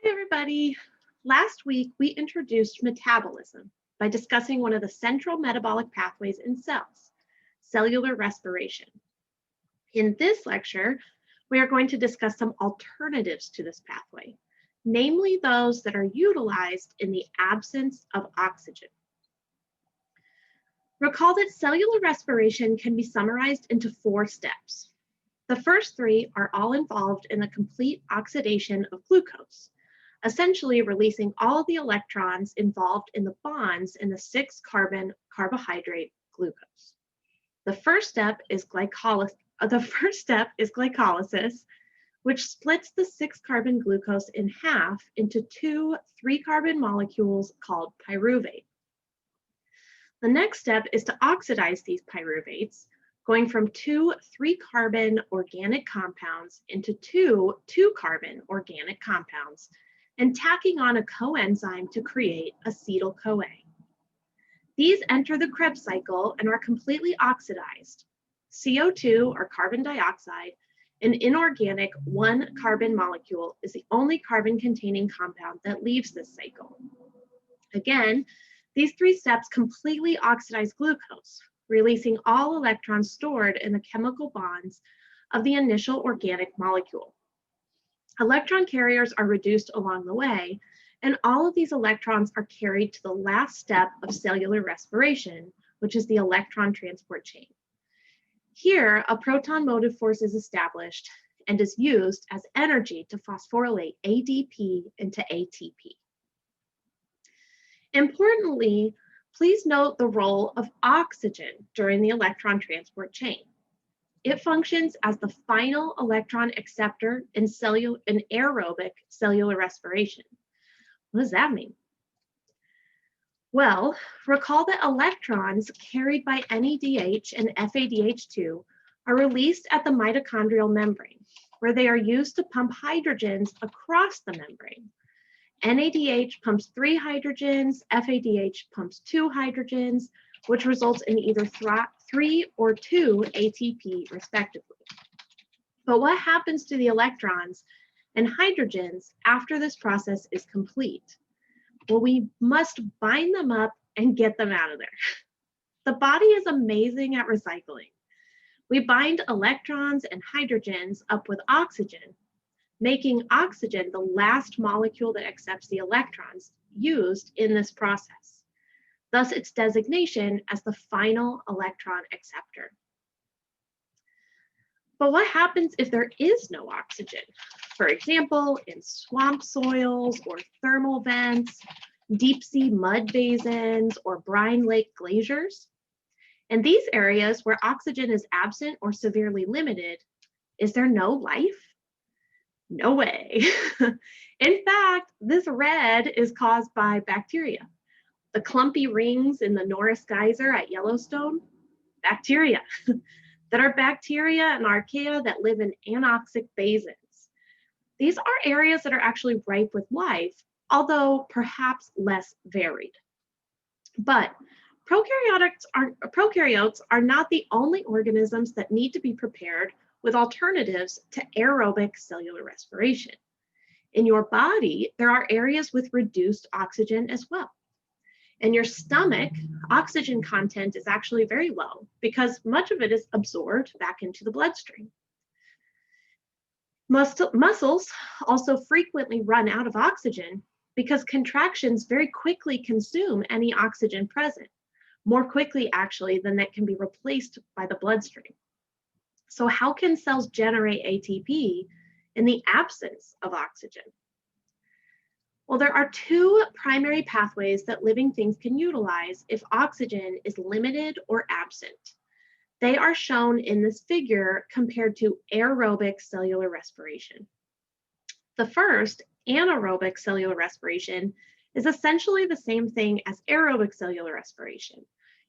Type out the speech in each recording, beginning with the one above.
Hi, everybody. Last week, we introduced metabolism by discussing one of the central metabolic pathways in cells, cellular respiration. In this lecture, we are going to discuss some alternatives to this pathway, namely those that are utilized in the absence of oxygen. Recall that cellular respiration can be summarized into 4 steps. The first 3 are all involved in the complete oxidation of glucose, essentially releasing all the electrons involved in the bonds in the 6-carbon carbohydrate glucose. The first step is glycolysis, which splits the 6-carbon glucose in half into 2 3-carbon molecules called pyruvate. The next step is to oxidize these pyruvates, going from 2 3-carbon organic compounds into 2 2-carbon organic compounds, and tacking on a coenzyme to create acetyl-CoA. These enter the Krebs cycle and are completely oxidized. CO2, or carbon dioxide, an inorganic 1-carbon molecule, is the only carbon-containing compound that leaves this cycle. Again, these 3 steps completely oxidize glucose, releasing all electrons stored in the chemical bonds of the initial organic molecule. Electron carriers are reduced along the way, and all of these electrons are carried to the last step of cellular respiration, which is the electron transport chain. Here, a proton motive force is established and is used as energy to phosphorylate ADP into ATP. Importantly, please note the role of oxygen during the electron transport chain. It functions as the final electron acceptor in aerobic cellular respiration. What does that mean? Well, recall that electrons carried by NADH and FADH2 are released at the mitochondrial membrane, where they are used to pump hydrogens across the membrane. NADH pumps 3 hydrogens, FADH pumps 2 hydrogens, which results in either 3 or 2 ATP, respectively. But what happens to the electrons and hydrogens after this process is complete? Well, we must bind them up and get them out of there. The body is amazing at recycling. We bind electrons and hydrogens up with oxygen, making oxygen the last molecule that accepts the electrons used in this process. Thus, its designation as the final electron acceptor. But what happens if there is no oxygen? For example, in swamp soils or thermal vents, deep sea mud basins, or brine lake glaciers? In these areas where oxygen is absent or severely limited, is there no life? No way. In fact, this red is caused by bacteria. The clumpy rings in the Norris Geyser at Yellowstone, bacteria. That are bacteria and archaea that live in anoxic basins. These are areas that are actually ripe with life, although perhaps less varied. But prokaryotes are not the only organisms that need to be prepared with alternatives to aerobic cellular respiration. In your body, there are areas with reduced oxygen as well. In your stomach, oxygen content is actually very low because much of it is absorbed back into the bloodstream. Muscles also frequently run out of oxygen because contractions very quickly consume any oxygen present, more quickly actually than that can be replaced by the bloodstream. So how can cells generate ATP in the absence of oxygen? Well, there are 2 primary pathways that living things can utilize if oxygen is limited or absent. They are shown in this figure compared to aerobic cellular respiration. The first, anaerobic cellular respiration, is essentially the same thing as aerobic cellular respiration.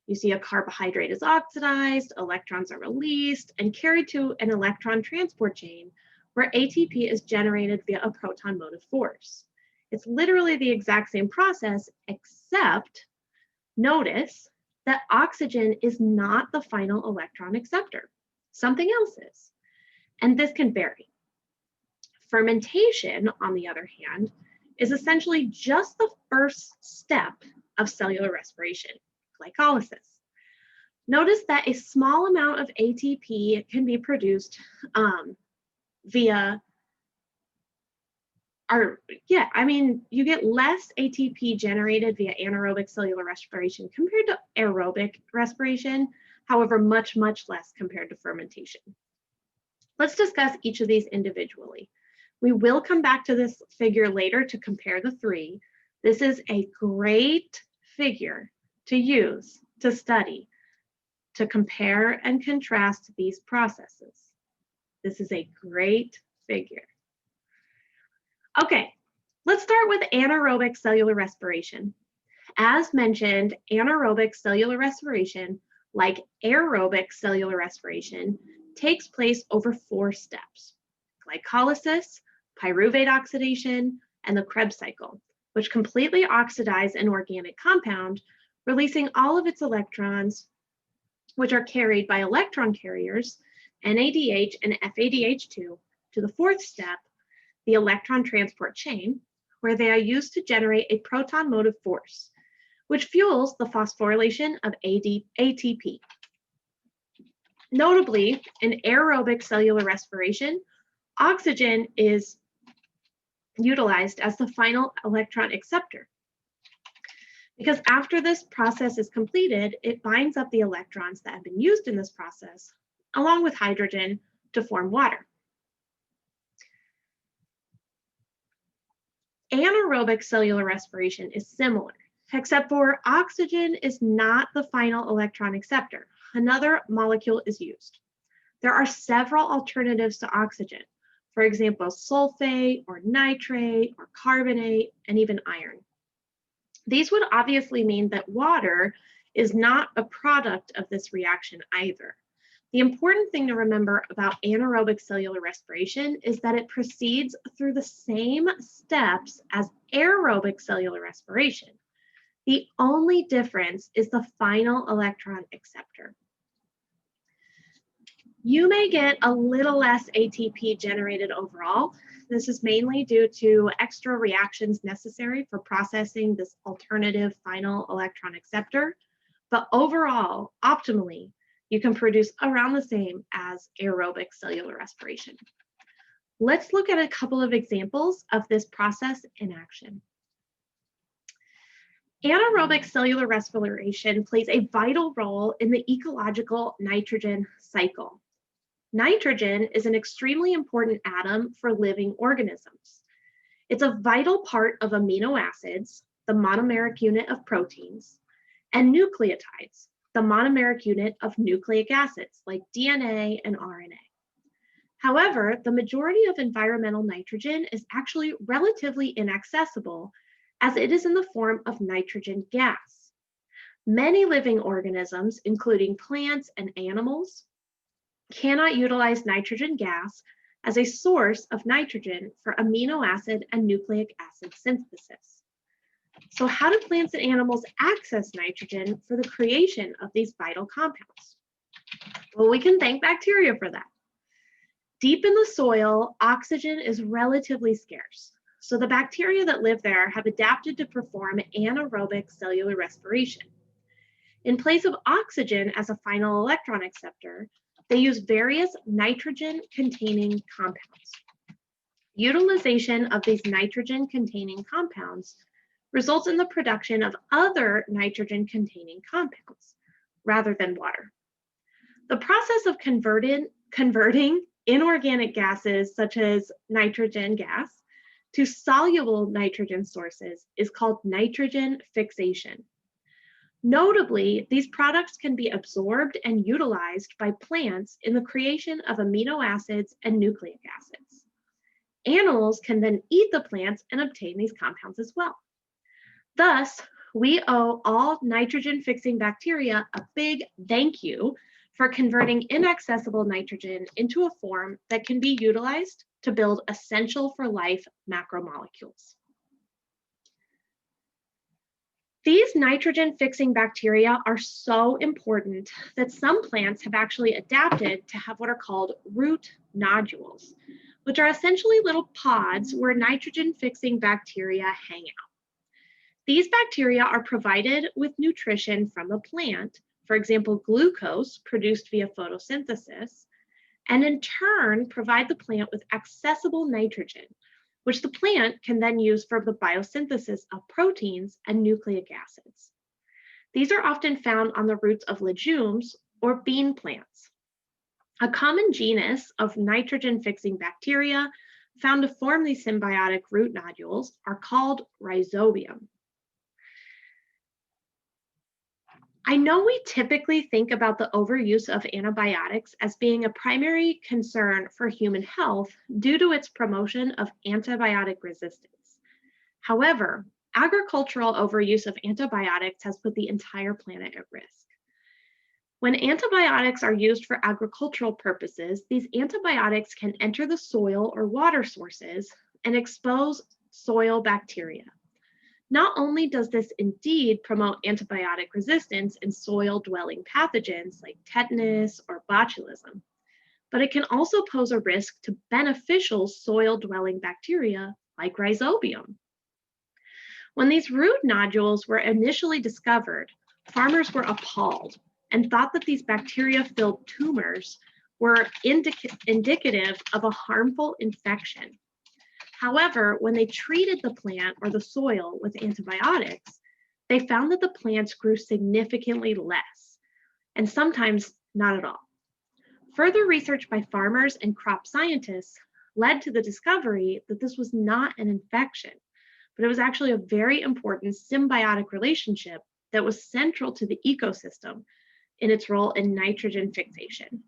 You see a carbohydrate is oxidized, electrons are released, and carried to an electron transport chain where ATP is generated via a proton motive force. It's literally the exact same process, except notice that oxygen is not the final electron acceptor. Something else is, and this can vary. Fermentation, on the other hand, is essentially just the first step of cellular respiration, glycolysis. Notice that a small amount of ATP can be produced you get less ATP generated via anaerobic cellular respiration compared to aerobic respiration, however, much, much less compared to fermentation. Let's discuss each of these individually. We will come back to this figure later to compare the three. This is a great figure to use to study, to compare and contrast these processes. This is a great figure. Okay, let's start with anaerobic cellular respiration. As mentioned, anaerobic cellular respiration, like aerobic cellular respiration, takes place over 4 steps: glycolysis, pyruvate oxidation, and the Krebs cycle, which completely oxidize an organic compound, releasing all of its electrons, which are carried by electron carriers, NADH and FADH2, to the 4th step, the electron transport chain, where they are used to generate a proton motive force, which fuels the phosphorylation of ATP. Notably, in aerobic cellular respiration, oxygen is utilized as the final electron acceptor, because after this process is completed, it binds up the electrons that have been used in this process, along with hydrogen, to form water. Anaerobic cellular respiration is similar, except for oxygen is not the final electron acceptor. Another molecule is used. There are several alternatives to oxygen, for example, sulfate or nitrate or carbonate, and even iron. These would obviously mean that water is not a product of this reaction either. The important thing to remember about anaerobic cellular respiration is that it proceeds through the same steps as aerobic cellular respiration. The only difference is the final electron acceptor. You may get a little less ATP generated overall. This is mainly due to extra reactions necessary for processing this alternative final electron acceptor, but overall, optimally, you can produce around the same as aerobic cellular respiration. Let's look at a couple of examples of this process in action. Anaerobic cellular respiration plays a vital role in the ecological nitrogen cycle. Nitrogen is an extremely important atom for living organisms. It's a vital part of amino acids, the monomeric unit of proteins, and nucleotides, the monomeric unit of nucleic acids like DNA and RNA. However, the majority of environmental nitrogen is actually relatively inaccessible, as it is in the form of nitrogen gas. Many living organisms, including plants and animals, cannot utilize nitrogen gas as a source of nitrogen for amino acid and nucleic acid synthesis. So how do plants and animals access nitrogen for the creation of these vital compounds? Well, we can thank bacteria for that. Deep in the soil, oxygen is relatively scarce. So the bacteria that live there have adapted to perform anaerobic cellular respiration. In place of oxygen as a final electron acceptor, they use various nitrogen-containing compounds. Utilization of these nitrogen-containing compounds results in the production of other nitrogen-containing compounds rather than water. The process of converting inorganic gases such as nitrogen gas to soluble nitrogen sources is called nitrogen fixation. Notably, these products can be absorbed and utilized by plants in the creation of amino acids and nucleic acids. Animals can then eat the plants and obtain these compounds as well. Thus, we owe all nitrogen-fixing bacteria a big thank you for converting inaccessible nitrogen into a form that can be utilized to build essential for life macromolecules. These nitrogen-fixing bacteria are so important that some plants have actually adapted to have what are called root nodules, which are essentially little pods where nitrogen-fixing bacteria hang out. These bacteria are provided with nutrition from the plant, for example, glucose produced via photosynthesis, and in turn provide the plant with accessible nitrogen, which the plant can then use for the biosynthesis of proteins and nucleic acids. These are often found on the roots of legumes or bean plants. A common genus of nitrogen-fixing bacteria found to form these symbiotic root nodules are called rhizobium. I know we typically think about the overuse of antibiotics as being a primary concern for human health due to its promotion of antibiotic resistance. However, agricultural overuse of antibiotics has put the entire planet at risk. When antibiotics are used for agricultural purposes, these antibiotics can enter the soil or water sources and expose soil bacteria. Not only does this indeed promote antibiotic resistance in soil-dwelling pathogens like tetanus or botulism, but it can also pose a risk to beneficial soil-dwelling bacteria like rhizobium. When these root nodules were initially discovered, farmers were appalled and thought that these bacteria-filled tumors were indicative of a harmful infection. However, when they treated the plant or the soil with antibiotics, they found that the plants grew significantly less, and sometimes not at all. Further research by farmers and crop scientists led to the discovery that this was not an infection, but it was actually a very important symbiotic relationship that was central to the ecosystem in its role in nitrogen fixation.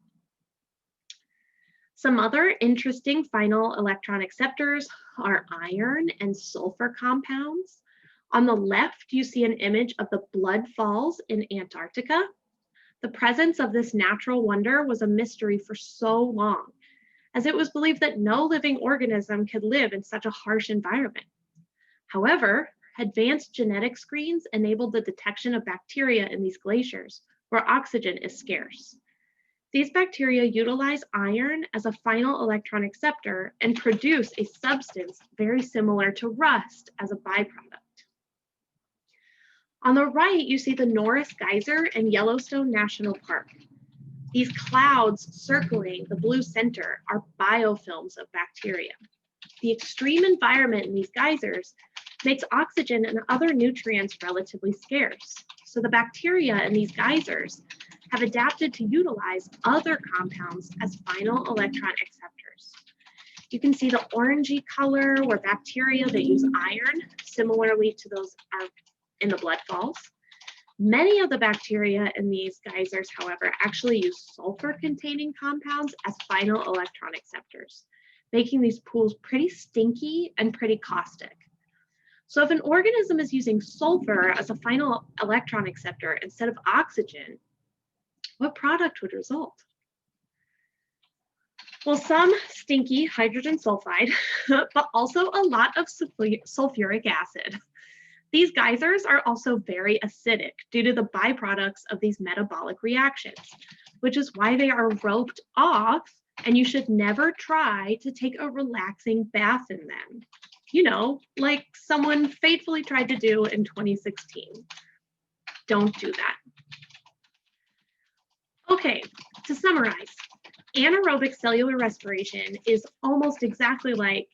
Some other interesting final electron acceptors are iron and sulfur compounds. On the left, you see an image of the blood falls in Antarctica. The presence of this natural wonder was a mystery for so long, as it was believed that no living organism could live in such a harsh environment. However, advanced genetic screens enabled the detection of bacteria in these glaciers where oxygen is scarce. These bacteria utilize iron as a final electron acceptor and produce a substance very similar to rust as a byproduct. On the right, you see the Norris Geyser and Yellowstone National Park. These clouds circling the blue center are biofilms of bacteria. The extreme environment in these geysers makes oxygen and other nutrients relatively scarce. So the bacteria in these geysers have adapted to utilize other compounds as final electron acceptors. You can see the orangey color where bacteria that use iron, similarly to those are in the blood falls. Many of the bacteria in these geysers, however, actually use sulfur-containing compounds as final electron acceptors, making these pools pretty stinky and pretty caustic. So if an organism is using sulfur as a final electron acceptor instead of oxygen, what product would result? Well, some stinky hydrogen sulfide, but also a lot of sulfuric acid. These geysers are also very acidic due to the byproducts of these metabolic reactions, which is why they are roped off, and you should never try to take a relaxing bath in them. You know, like someone faithfully tried to do in 2016. Don't do that. Okay, to summarize, anaerobic cellular respiration is almost exactly like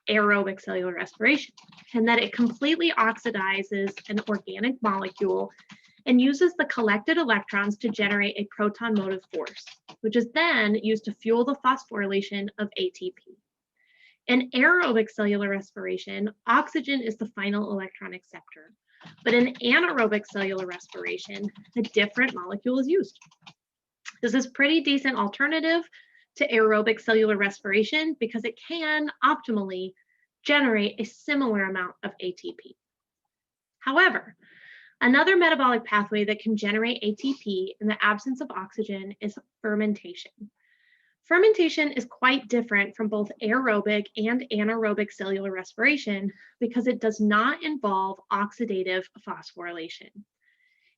aerobic cellular respiration, in that it completely oxidizes an organic molecule and uses the collected electrons to generate a proton motive force, which is then used to fuel the phosphorylation of ATP. In aerobic cellular respiration, oxygen is the final electron acceptor, but in anaerobic cellular respiration, a different molecule is used. This is a pretty decent alternative to aerobic cellular respiration because it can optimally generate a similar amount of ATP. However, another metabolic pathway that can generate ATP in the absence of oxygen is fermentation. Fermentation is quite different from both aerobic and anaerobic cellular respiration because it does not involve oxidative phosphorylation.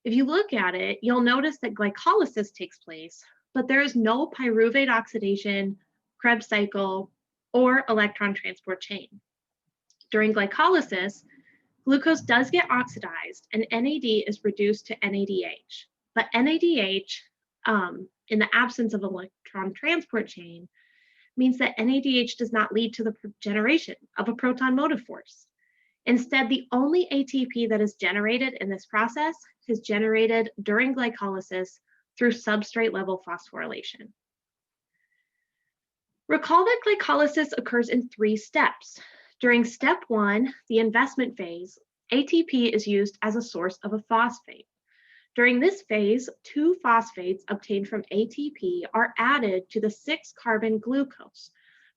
If you look at it, you'll notice that glycolysis takes place, but there is no pyruvate oxidation, Krebs cycle, or electron transport chain. During glycolysis, glucose does get oxidized and NAD is reduced to NADH. But NADH, in the absence of electron transport chain, means that NADH does not lead to the generation of a proton motive force. Instead, the only ATP that is generated in this process is generated during glycolysis through substrate level phosphorylation. Recall that glycolysis occurs in 3 steps. During step 1, the investment phase, ATP is used as a source of a phosphate. During this phase, 2 phosphates obtained from ATP are added to the 6-carbon glucose,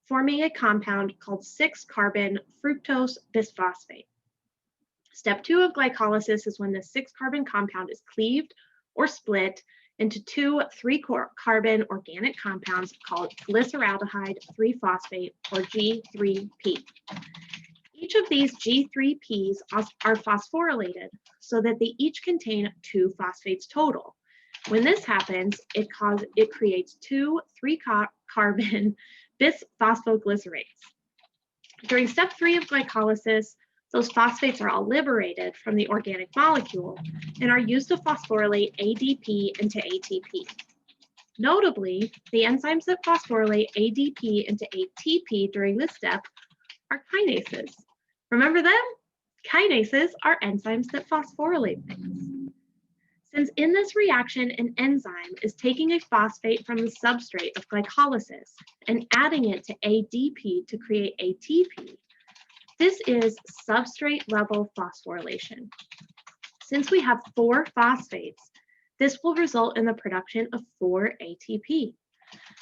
forming a compound called 6-carbon fructose bisphosphate. Step 2 of glycolysis is when the 6-carbon compound is cleaved or split into 2 3-carbon organic compounds called glyceraldehyde 3-phosphate, or G3P. Each of these G3Ps are phosphorylated so that they each contain 2 phosphates total. When this happens, it creates 2 3-carbon bisphosphoglycerates. During step 3 of glycolysis, those phosphates are all liberated from the organic molecule and are used to phosphorylate ADP into ATP. Notably, the enzymes that phosphorylate ADP into ATP during this step are kinases. Remember them? Kinases are enzymes that phosphorylate things. Since in this reaction, an enzyme is taking a phosphate from the substrate of glycolysis and adding it to ADP to create ATP, this is substrate level phosphorylation. Since we have 4 phosphates, this will result in the production of 4 ATP.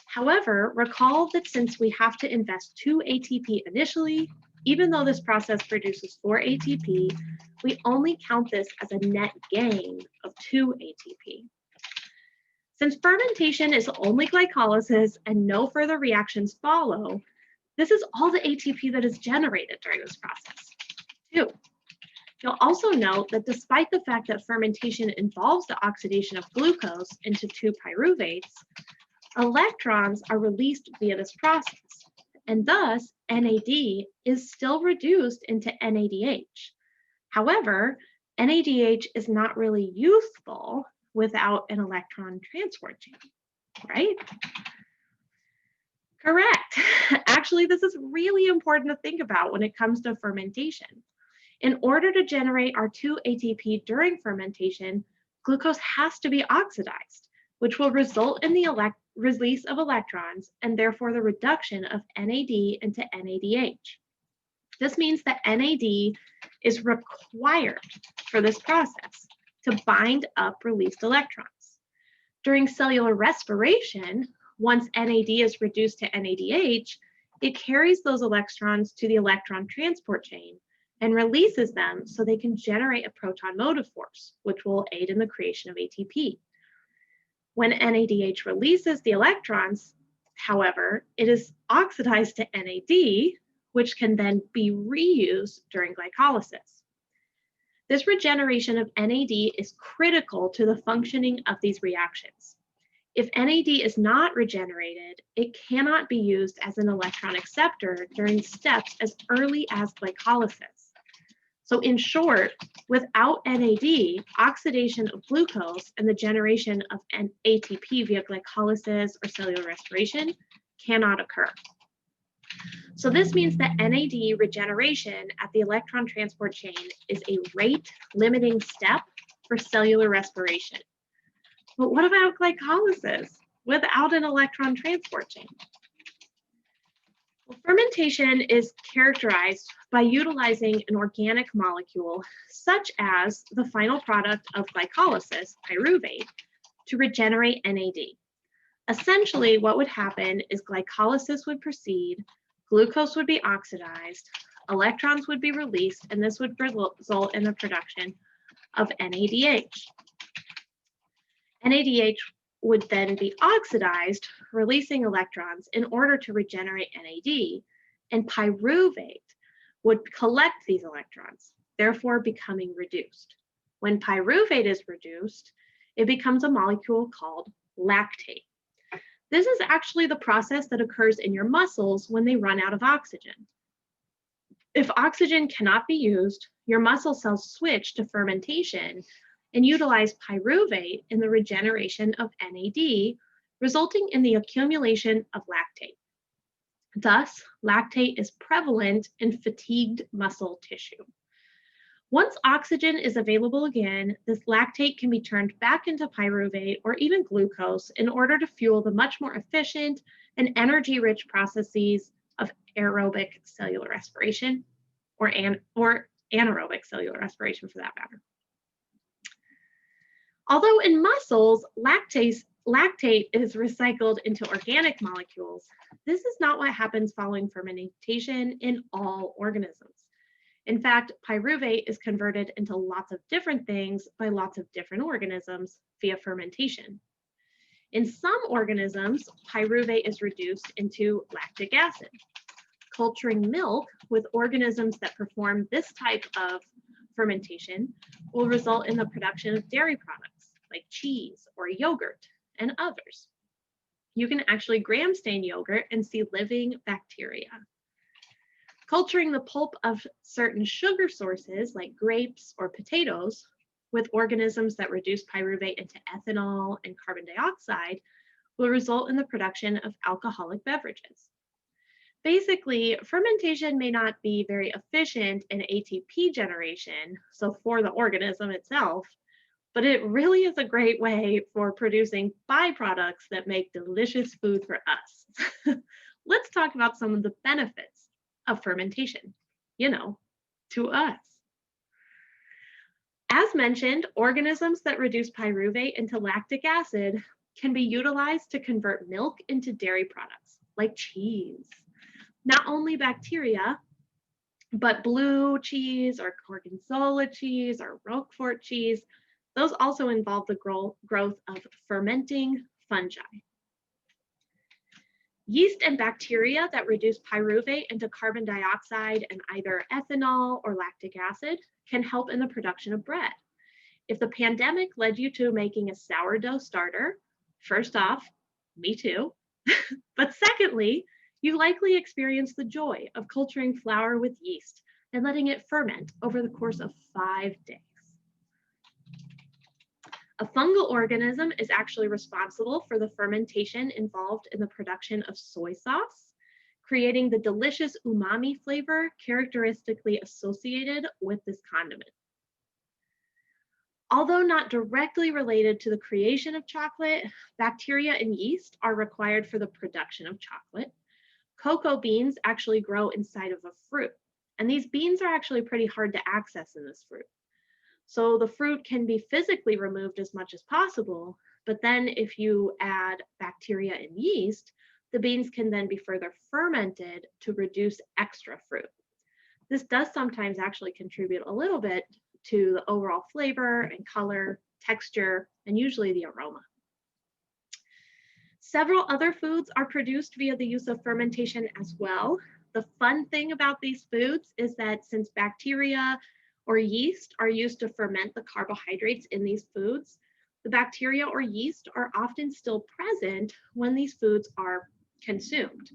However, recall that since we have to invest 2 ATP initially, even though this process produces 4 ATP, we only count this as a net gain of 2 ATP. Since fermentation is only glycolysis and no further reactions follow, this is all the ATP that is generated during this process. 2. You'll also note that despite the fact that fermentation involves the oxidation of glucose into 2 pyruvates, electrons are released via this process, and thus NAD is still reduced into NADH. However, NADH is not really useful without an electron transport chain, right? Correct. Actually, this is really important to think about when it comes to fermentation. In order to generate our 2 ATP during fermentation, glucose has to be oxidized, which will result in the release of electrons and therefore the reduction of NAD into NADH. This means that NAD is required for this process to bind up released electrons. During cellular respiration, once NAD is reduced to NADH, it carries those electrons to the electron transport chain and releases them so they can generate a proton motive force, which will aid in the creation of ATP. When NADH releases the electrons, however, it is oxidized to NAD, which can then be reused during glycolysis. This regeneration of NAD is critical to the functioning of these reactions. If NAD is not regenerated, it cannot be used as an electron acceptor during steps as early as glycolysis. So in short, without NAD, oxidation of glucose and the generation of an ATP via glycolysis or cellular respiration cannot occur. So this means that NAD regeneration at the electron transport chain is a rate-limiting step for cellular respiration. But what about glycolysis without an electron transport chain? Well, fermentation is characterized by utilizing an organic molecule, such as the final product of glycolysis, pyruvate, to regenerate NAD. Essentially, what would happen is glycolysis would proceed, glucose would be oxidized, electrons would be released, and this would result in the production of NADH. NADH would then be oxidized, releasing electrons in order to regenerate NAD, and pyruvate would collect these electrons, therefore becoming reduced. When pyruvate is reduced, it becomes a molecule called lactate. This is actually the process that occurs in your muscles when they run out of oxygen. If oxygen cannot be used, your muscle cells switch to fermentation and utilize pyruvate in the regeneration of NAD, resulting in the accumulation of lactate. Thus, lactate is prevalent in fatigued muscle tissue. Once oxygen is available again, this lactate can be turned back into pyruvate or even glucose in order to fuel the much more efficient and energy-rich processes of aerobic cellular respiration or anaerobic cellular respiration for that matter. Although in muscles, lactate is recycled into organic molecules, this is not what happens following fermentation in all organisms. In fact, pyruvate is converted into lots of different things by lots of different organisms via fermentation. In some organisms, pyruvate is reduced into lactic acid. Culturing milk with organisms that perform this type of fermentation will result in the production of dairy products like cheese or yogurt and others. You can actually gram stain yogurt and see living bacteria. Culturing the pulp of certain sugar sources like grapes or potatoes with organisms that reduce pyruvate into ethanol and carbon dioxide will result in the production of alcoholic beverages. Basically, fermentation may not be very efficient in ATP generation, so for the organism itself, but it really is a great way for producing byproducts that make delicious food for us. Let's talk about some of the benefits of fermentation, to us. As mentioned, organisms that reduce pyruvate into lactic acid can be utilized to convert milk into dairy products like cheese. Not only bacteria, but blue cheese or Gorgonzola cheese or Roquefort cheese, those also involve the growth of fermenting fungi. Yeast and bacteria that reduce pyruvate into carbon dioxide and either ethanol or lactic acid can help in the production of bread. If the pandemic led you to making a sourdough starter, first off, me too. But secondly, you likely experienced the joy of culturing flour with yeast and letting it ferment over the course of 5 days. A fungal organism is actually responsible for the fermentation involved in the production of soy sauce, creating the delicious umami flavor characteristically associated with this condiment. Although not directly related to the creation of chocolate, bacteria and yeast are required for the production of chocolate. Cocoa beans actually grow inside of a fruit, and these beans are actually pretty hard to access in this fruit. So the fruit can be physically removed as much as possible, but then if you add bacteria and yeast, the beans can then be further fermented to reduce extra fruit. This does sometimes actually contribute a little bit to the overall flavor and color, texture, and usually the aroma. Several other foods are produced via the use of fermentation as well. The fun thing about these foods is that since bacteria or yeast are used to ferment the carbohydrates in these foods, the bacteria or yeast are often still present when these foods are consumed.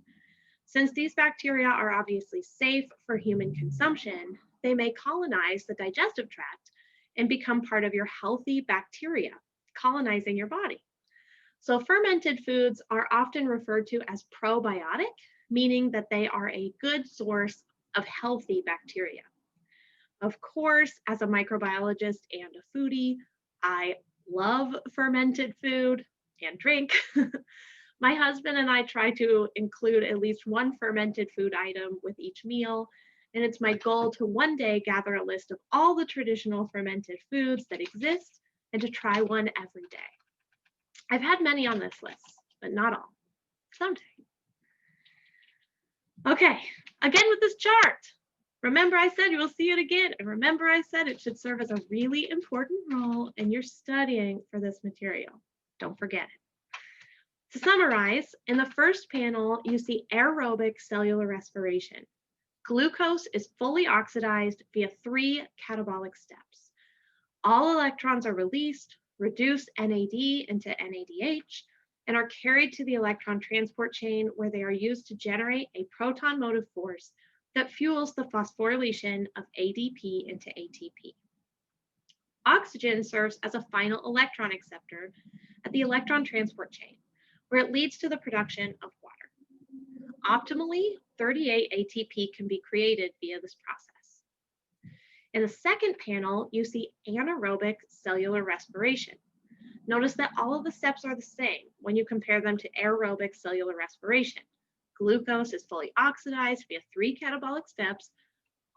Since these bacteria are obviously safe for human consumption, they may colonize the digestive tract and become part of your healthy bacteria, colonizing your body. So fermented foods are often referred to as probiotic, meaning that they are a good source of healthy bacteria. Of course, as a microbiologist and a foodie, I love fermented food and drink. My husband and I try to include at least one fermented food item with each meal, and it's my goal to one day gather a list of all the traditional fermented foods that exist and to try one every day. I've had many on this list, but not all. Someday. Okay, again with this chart. Remember I said you will see it again, and remember I said it should serve as a really important role in your studying for this material. Don't forget it. To summarize, in the first panel, you see aerobic cellular respiration. Glucose is fully oxidized via 3 catabolic steps. All electrons are released, reduce NAD into NADH, and are carried to the electron transport chain where they are used to generate a proton motive force that fuels the phosphorylation of ADP into ATP. Oxygen serves as a final electron acceptor at the electron transport chain, where it leads to the production of water. Optimally, 38 ATP can be created via this process. In the second panel, you see anaerobic cellular respiration. Notice that all of the steps are the same when you compare them to aerobic cellular respiration. Glucose is fully oxidized via 3 catabolic steps.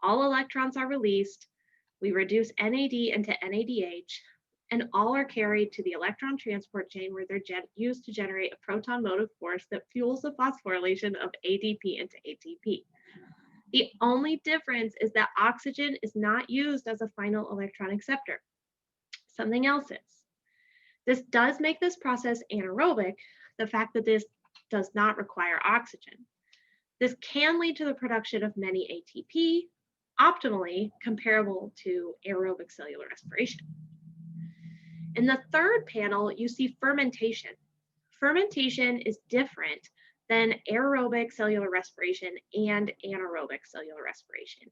All electrons are released. We reduce NAD into NADH, and all are carried to the electron transport chain where they're used to generate a proton motive force that fuels the phosphorylation of ADP into ATP. The only difference is that oxygen is not used as a final electron acceptor. Something else is. This does make this process anaerobic, the fact that this does not require oxygen. This can lead to the production of many ATP, optimally comparable to aerobic cellular respiration. In the third panel, you see fermentation. Fermentation is different than aerobic cellular respiration and anaerobic cellular respiration,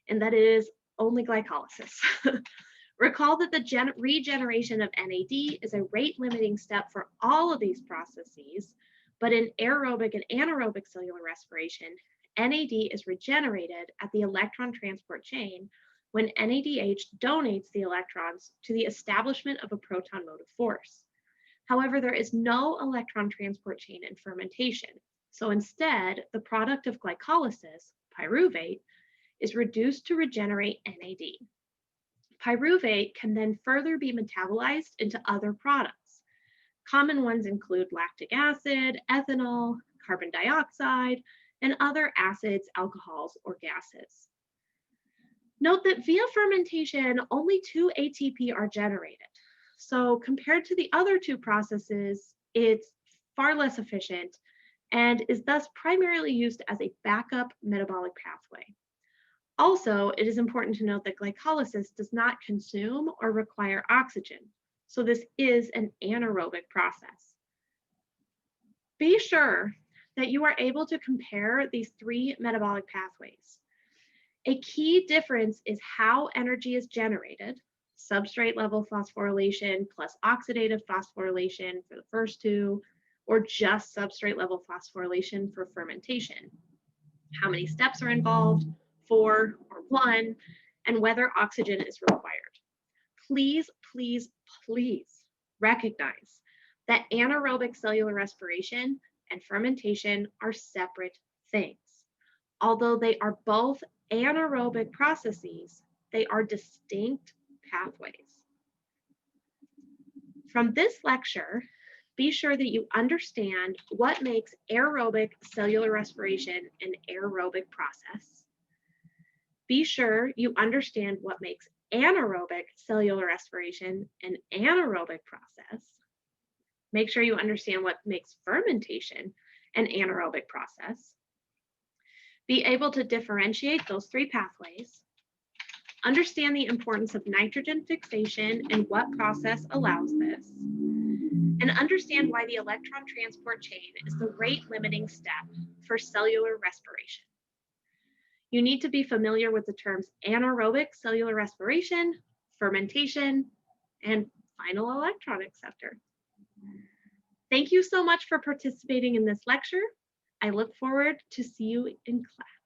and that is only glycolysis. Recall that the regeneration of NAD is a rate-limiting step for all of these processes, but in aerobic and anaerobic cellular respiration, NAD is regenerated at the electron transport chain when NADH donates the electrons to the establishment of a proton motive force. However, there is no electron transport chain in fermentation, so instead, the product of glycolysis, pyruvate, is reduced to regenerate NAD. Pyruvate can then further be metabolized into other products. Common ones include lactic acid, ethanol, carbon dioxide, and other acids, alcohols, or gases. Note that via fermentation, only 2 ATP are generated. So compared to the other 2 processes, it's far less efficient and is thus primarily used as a backup metabolic pathway. Also, it is important to note that glycolysis does not consume or require oxygen, so this is an anaerobic process. Be sure that you are able to compare these 3 metabolic pathways. A key difference is how energy is generated, substrate level phosphorylation plus oxidative phosphorylation for the first 2, or just substrate level phosphorylation for fermentation. How many steps are involved, 4 or 1, and whether oxygen is required. Please, please, please recognize that anaerobic cellular respiration and fermentation are separate things. Although they are both anaerobic processes, they are distinct pathways. From this lecture, be sure that you understand what makes aerobic cellular respiration an aerobic process. Be sure you understand what makes anaerobic cellular respiration an anaerobic process. Make sure you understand what makes fermentation an anaerobic process. Be able to differentiate those 3 pathways. Understand the importance of nitrogen fixation and what process allows this. And understand why the electron transport chain is the rate-limiting step for cellular respiration. You need to be familiar with the terms anaerobic cellular respiration, fermentation, and final electron acceptor. Thank you so much for participating in this lecture. I look forward to see you in class.